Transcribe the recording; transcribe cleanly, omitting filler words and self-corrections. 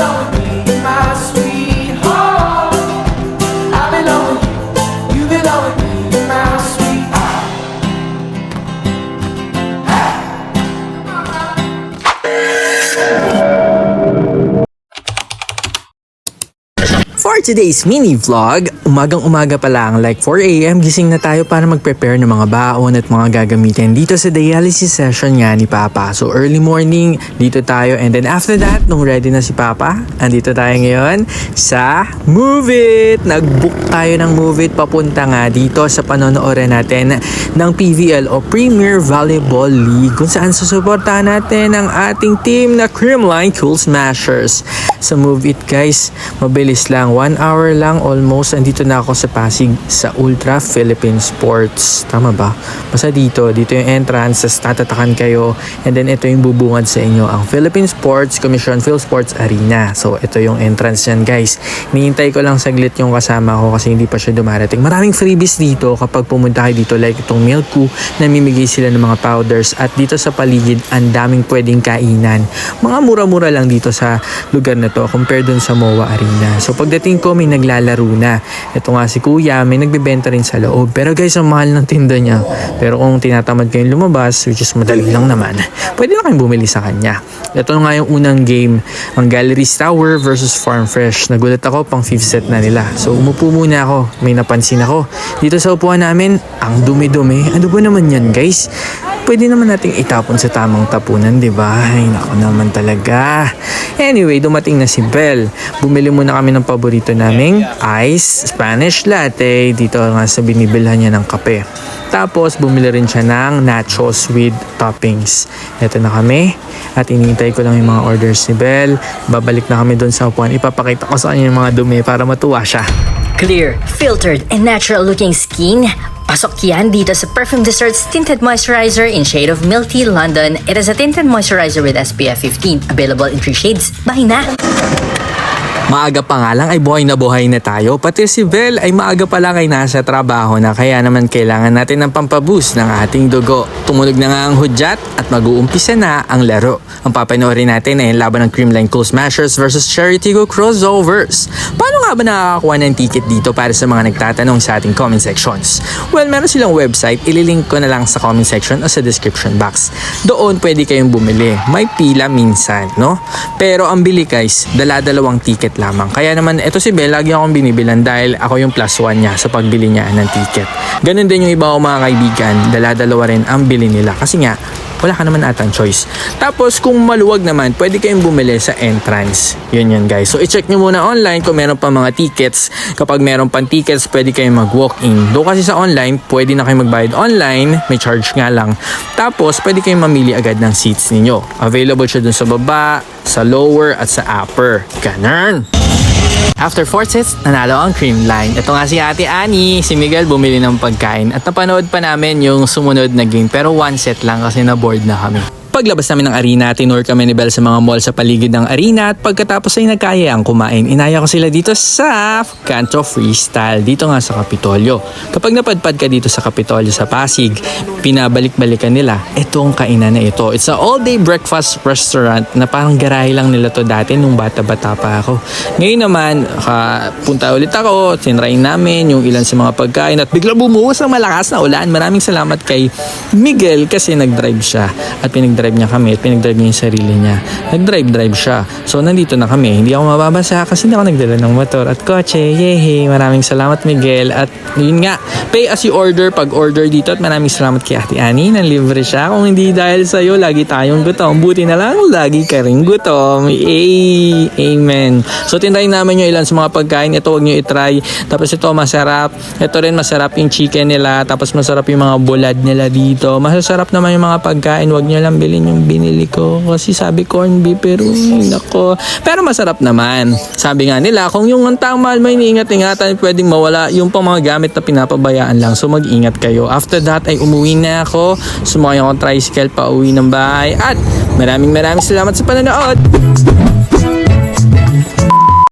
belong with me, my sweetheart. I belong with you, you belong with me, my sweetheart. For today's mini vlog, umagang-umaga pa lang, like 4 AM, gising na tayo para mag-prepare ng mga baon at mga gagamitin dito sa dialysis session nga ni Papa. So early morning, dito tayo, and then after that, nung ready na si Papa, andito tayo ngayon sa Move It! Nag-book tayo ng Move It papunta nga dito sa panonoorin natin ng PVL o Premier Volleyball League, kung saan susuportahan natin ang ating team na Creamline Cool Smashers. Sa Move It guys, mabilis lang, 1 hour lang almost, andito na ako sa Pasig sa Ultra Philippine Sports. Tama ba? Basta dito yung entrance, tatatakan kayo, and then ito yung bubungad sa inyo, ang Philippine Sports Commission Philsports Arena. So ito yung entrance yan guys. Hinihintay ko lang saglit yung kasama ko kasi hindi pa siya dumarating. Maraming freebies dito kapag pumunta kayo dito, like itong Milku, namimigay sila ng mga powders, at dito sa paligid ang daming pwedeng kainan. Mga mura-mura lang dito sa lugar na to compared dun sa MOA Arena. So pagdating ko, may naglalaro na. Ito nga si Kuya, may nagbebenta rin sa loob. Pero guys, ang mahal ng tinda niya. Pero kung tinatamad kayong lumabas, which is madali lang naman, pwede na kayong bumili sa kanya. Ito nga yung unang game, ang Galleries Tower versus Farm Fresh. Nagulat ako, pang 5th set na nila. So umupo muna ako, may napansin ako. Dito sa upuan namin, ang dumi-dumi. Ano ba naman yan guys? Pwede naman nating itapon sa tamang tapunan, di ba? Ay, naku naman talaga. Anyway, dumating na si Belle. Bumili muna kami ng paborito naming ice Spanish latte. Dito nga sa binibilhan niya ng kape. Tapos, bumili rin siya ng nachos with toppings. Ito na kami. At inintay ko lang yung mga orders ni Belle. Babalik na kami doon sa upuan. Ipapakita ko sa kanya yung mga dumi para matuwa siya. Clear, filtered, and natural-looking skin. Pasok yan dito sa Perfume Desserts Tinted Moisturizer in shade of Milk Tea London. It is a tinted moisturizer with SPF 15. Available in 3 shades. Buy na! Maaga pa nga lang ay buhay na tayo. Pati si Belle ay maaga pa lang ay nasa trabaho na, kaya naman kailangan natin ng pampaboost ng ating dugo. Tumunog na nga ang hudyat at mag-uumpisa na ang laro. Ang papanoorin natin ay ang laban ng Creamline Cool Smashers versus Cherry Tigo Crossovers. Paano nga ba nakakakuha ng ticket dito para sa mga nagtatanong sa ating comment sections? Well, meron silang website. Ililink ko na lang sa comment section o sa description box. Doon pwede kayong bumili. May pila minsan, no? Pero ang bili guys, dala-dalawang ticket lamang. Kaya naman, ito si Belle, lagi akong binibilan dahil ako yung +1 niya sa pagbili niya ng ticket. Ganun din yung iba ko mga kaibigan, dala-dalawa rin ang bili nila. Kasi nga, wala ka naman atang choice. Tapos, kung maluwag naman, pwede kayong bumili sa entrance. Yun guys. So, i-check nyo muna online kung meron pa mga tickets. Kapag meron pang tickets, pwede kayong mag-walk-in. Doon kasi sa online, pwede na kayong magbayad online. May charge nga lang. Tapos, pwede kayong mamili agad ng seats ninyo. Available siya dun sa baba, sa lower, at sa upper. Ganun! After 4 sets, nanalo ang Creamline. Ito nga si Ate Annie, si Miguel bumili ng pagkain at napanood pa namin yung sumunod na game, pero 1 set lang kasi na-bored na kami. Paglabas namin ng arena, tinur kami ni Belle sa mga mall sa paligid ng arena, at pagkatapos ay nagkaya ang kumain. Inaya ko sila dito sa Canto Freestyle, dito nga sa Kapitolyo. Kapag napadpad ka dito sa Kapitolyo sa Pasig, pinabalik-balikan nila itong kainan na ito. It's a all-day breakfast restaurant na parang garahe lang nila to dati nung bata-bata pa ako. Ngayon naman, punta ulit ako, tinry namin yung ilan sa mga pagkain at bigla bumuhos ang malakas na ulan. Maraming salamat kay Miguel kasi nag-drive siya at pinag-drive niya kami at pinag-drive niya yung sarili niya. Nag-drive siya. So, nandito na kami. Hindi ako mababasa kasi hindi ako nagdala ng motor at kotse. Yehey! Maraming salamat, Miguel. At yun nga, pay as you order pag order dito, at maraming salamat kay Ate Annie na libre siya. Kung hindi dahil sa'yo, lagi tayong gutom. Buti na lang, lagi ka rin gutom. Yay! Amen. So, tinry namin yung ilan sa mga pagkain. Ito, huwag nyo itry. Tapos ito, masarap. Ito rin, masarap yung chicken nila. Tapos masarap yung mga bulad nila dito. Masasarap naman yung mga pagkain. Huwag nyo lang bilhin yung binili ko kasi sabi corn beef, pero nako, pero masarap naman. Sabi nga nila, kung yung ang mahal mo iniingat-ingatan, pwedeng mawala yung pang mga gamit na pinapabayaan lang, so mag-ingat kayo. After that ay umuwi na ako, sumakay ako tricycle pa uwi ng bahay, at maraming salamat sa panonood.